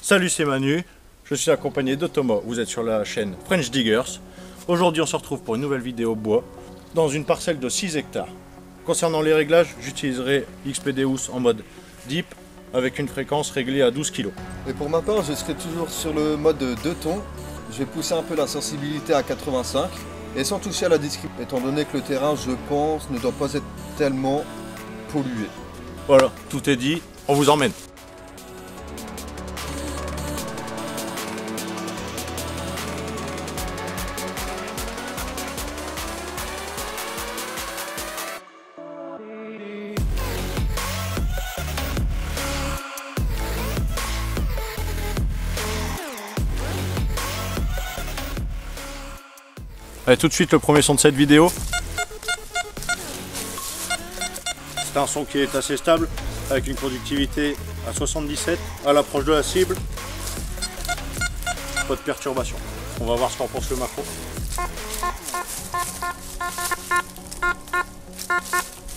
Salut, c'est Manu, je suis accompagné de Thomas, vous êtes sur la chaîne French Diggers. Aujourd'hui on se retrouve pour une nouvelle vidéo bois dans une parcelle de 6 hectares. Concernant les réglages, j'utiliserai XPDeus en mode deep avec une fréquence réglée à 12 kg. Et pour ma part, je serai toujours sur le mode 2 tons. Je vais pousser un peu la sensibilité à 85 et sans toucher à la description, étant donné que le terrain, je pense, ne doit pas être tellement pollué. Voilà, tout est dit, on vous emmène. Allez, tout de suite le premier son de cette vidéo. C'est un son qui est assez stable, avec une conductivité à 77, à l'approche de la cible. Pas de perturbation. On va voir ce qu'en pense le macro.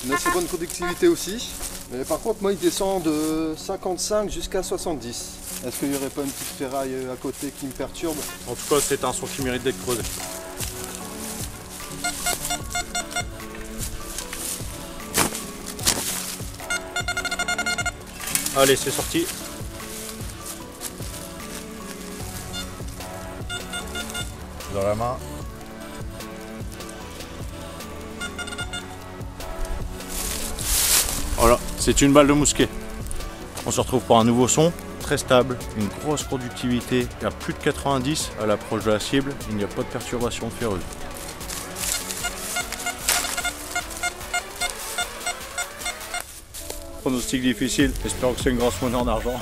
Une assez bonne conductivité aussi. Mais par contre, moi, il descend de 55 jusqu'à 70. Est-ce qu'il n'y aurait pas une petite ferraille à côté qui me perturbe? En tout cas, c'est un son qui mérite d'être creusé. Allez, c'est sorti. Dans la main. Voilà, c'est une balle de mousquet. On se retrouve pour un nouveau son, très stable, une grosse conductivité, il y a plus de 90 à l'approche de la cible, il n'y a pas de perturbation ferreuse. Pronostic difficile, espérons que c'est une grosse monnaie en argent.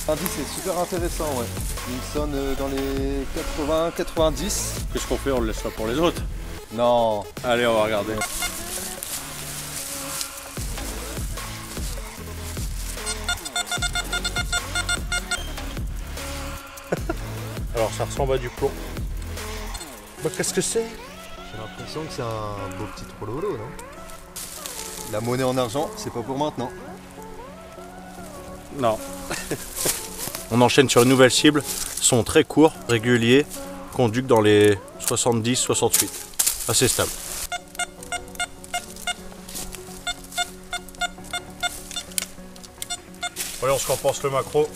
L'indice est super intéressant, ouais. Il sonne dans les 80-90. Qu'est-ce qu'on fait? On le laisse là pour les autres? Non. Allez, on va regarder. Alors ça ressemble à du plomb. Bah, qu'est-ce que c'est? J'ai l'impression que c'est un beau petit trololo, non? La monnaie en argent, c'est pas pour maintenant. Non. On enchaîne sur une nouvelle cible. Son très court, régulier, conduit dans les 70-68. Assez stable. Voyons ce qu'en pense le macro.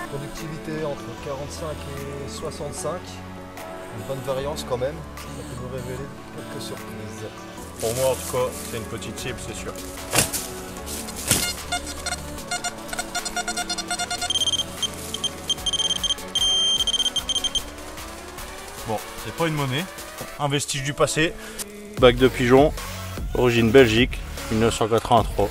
Productivité entre 45 et 65. Une bonne variance quand même. Ça peut nous révéler quelques surprises. Pour moi en tout cas, c'est une petite cible, c'est sûr. Bon, c'est pas une monnaie. Un vestige du passé. Bac de pigeon, origine Belgique, 1983.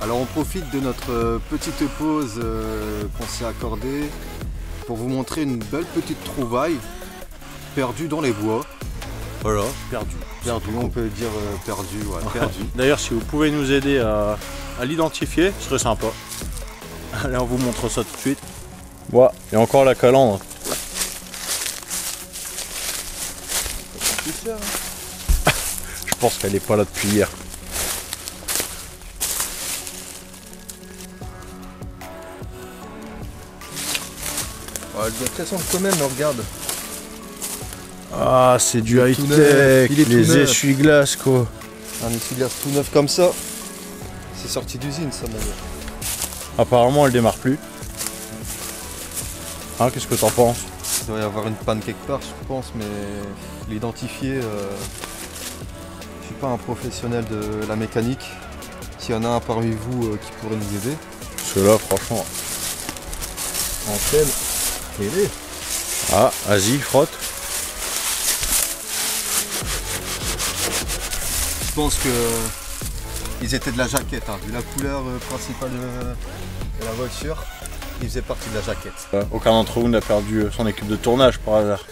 Alors on profite de notre petite pause qu'on s'est accordée pour vous montrer une belle petite trouvaille perdue dans les bois. Voilà, perdu. Perdu, on peut dire perdu, ouais, perdu. D'ailleurs, si vous pouvez nous aider à l'identifier, ce serait sympa. Allez, on vous montre ça tout de suite. Voilà, et encore la calandre. Je pense qu'elle n'est pas là depuis hier. Ouais, elle doit descendre quand même, regarde. Ah, c'est du high-tech, les essuie-glaces quoi. Un essuie-glace tout neuf comme ça. C'est sorti d'usine ça, d'ailleurs. Apparemment, elle démarre plus. Hein, qu'est-ce que t'en penses? Il doit y avoir une panne quelque part, je pense, mais l'identifier, je suis pas un professionnel de la mécanique. S'il y en a un parmi vous qui pourrait nous aider. Parce que là, franchement, Antenne, télé. ah, vas-y, frotte. Je pense que ils étaient de la jaquette, hein. Vu la couleur principale de la voiture, ils faisaient partie de la jaquette. Aucun d'entre vous n'a perdu son équipe de tournage par hasard.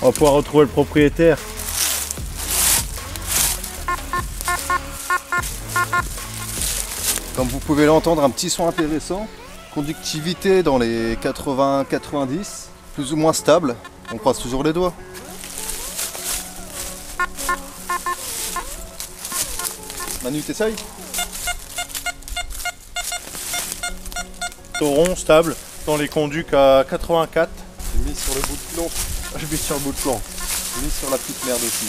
On va pouvoir retrouver le propriétaire. Comme vous pouvez l'entendre, un petit son intéressant Conductivité dans les 80-90, plus ou moins stable. On croise toujours les doigts. Manu, t'essayes? Tauron stable dans les conducs à 84. J'ai mis sur le bout de plomb. Je mets sur le bout de plomb. J'ai mis sur la petite merde aussi.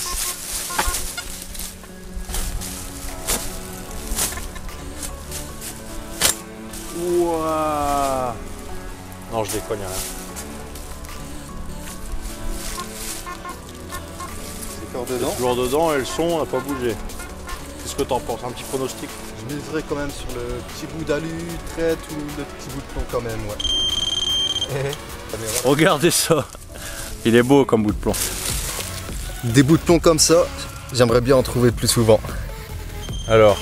Ouah. Non, je déconne, rien. C'est corps dedans. Toujours dedans et le son n'a pas bougé. Qu'est-ce que t'en penses? Un petit pronostic? Je miserais quand même sur le petit bout d'alu, traite ou le petit bout de plomb quand même, ouais. Regardez ça. Il est beau comme bout de plomb. Des bouts de plomb comme ça, j'aimerais bien en trouver plus souvent. Alors,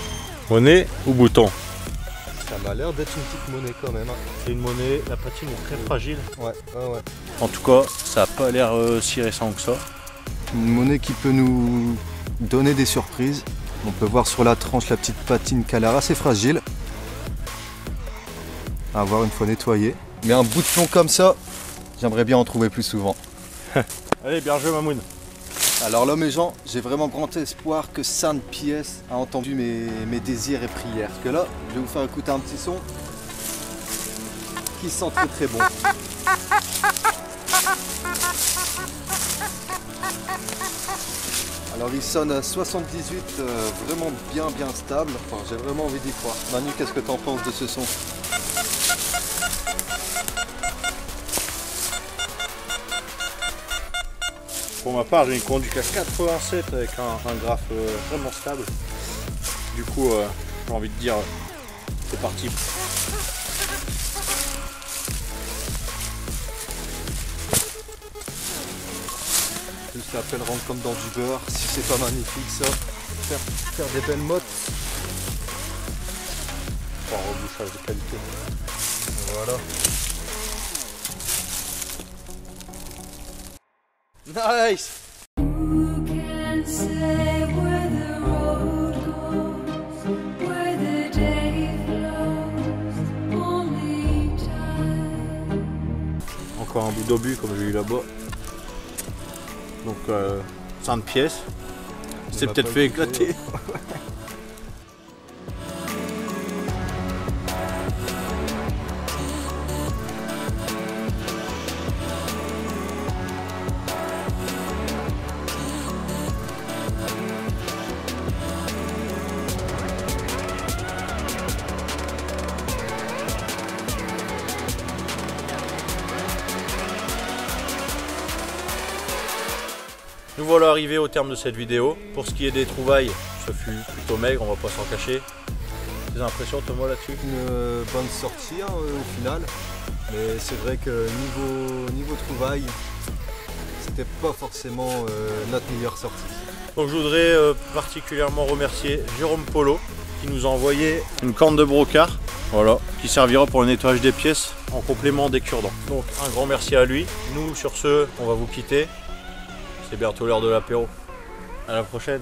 monnaie ou bouton? Ça m'a l'air d'être une petite monnaie quand même. C'est une monnaie, la patine est très fragile. Ouais. En tout cas, ça n'a pas l'air si récent que ça. Une monnaie qui peut nous donner des surprises. On peut voir sur la tranche la petite patine qui a l'air assez fragile. À voir une fois nettoyée. Mais un bout de plomb comme ça, j'aimerais bien en trouver plus souvent. Allez, bien joué Mamoun. Alors l'homme et Jean, j'ai vraiment grand espoir que Sainte Pièce a entendu mes désirs et prières. Parce que là, je vais vous faire écouter un petit son qui sent très très bon. Alors il sonne à 78, vraiment bien stable. Enfin, j'ai vraiment envie d'y croire. Manu, qu'est-ce que tu en penses de ce son? Pour ma part, j'ai une conduite à 87 avec un graphe vraiment stable. Du coup, j'ai envie de dire, c'est parti. Juste l'appel rentre comme dans du beurre. Si c'est pas magnifique ça, faire des belles mottes. Pour un rebouchage de qualité. Voilà. Nice! Who can say where the road goes, where the day flows, only time. Encore un bout d'obus comme j'ai eu là-bas. Donc, Sainte Pièce. C'est peut-être fait éclater. Nous voilà arrivés au terme de cette vidéo. Pour ce qui est des trouvailles, ce fut plutôt maigre, on va pas s'en cacher. Des impressions Thomas là-dessus? Une bonne sortie au final. Mais c'est vrai que niveau trouvailles, c'était pas forcément notre meilleure sortie. Donc je voudrais particulièrement remercier Jérôme Polo qui nous a envoyé une corne de brocart, voilà, qui servira pour le nettoyage des pièces en complément des cure-dents. Donc un grand merci à lui. Nous sur ce, on va vous quitter. C'est bientôt l'heure de l'apéro. À la prochaine.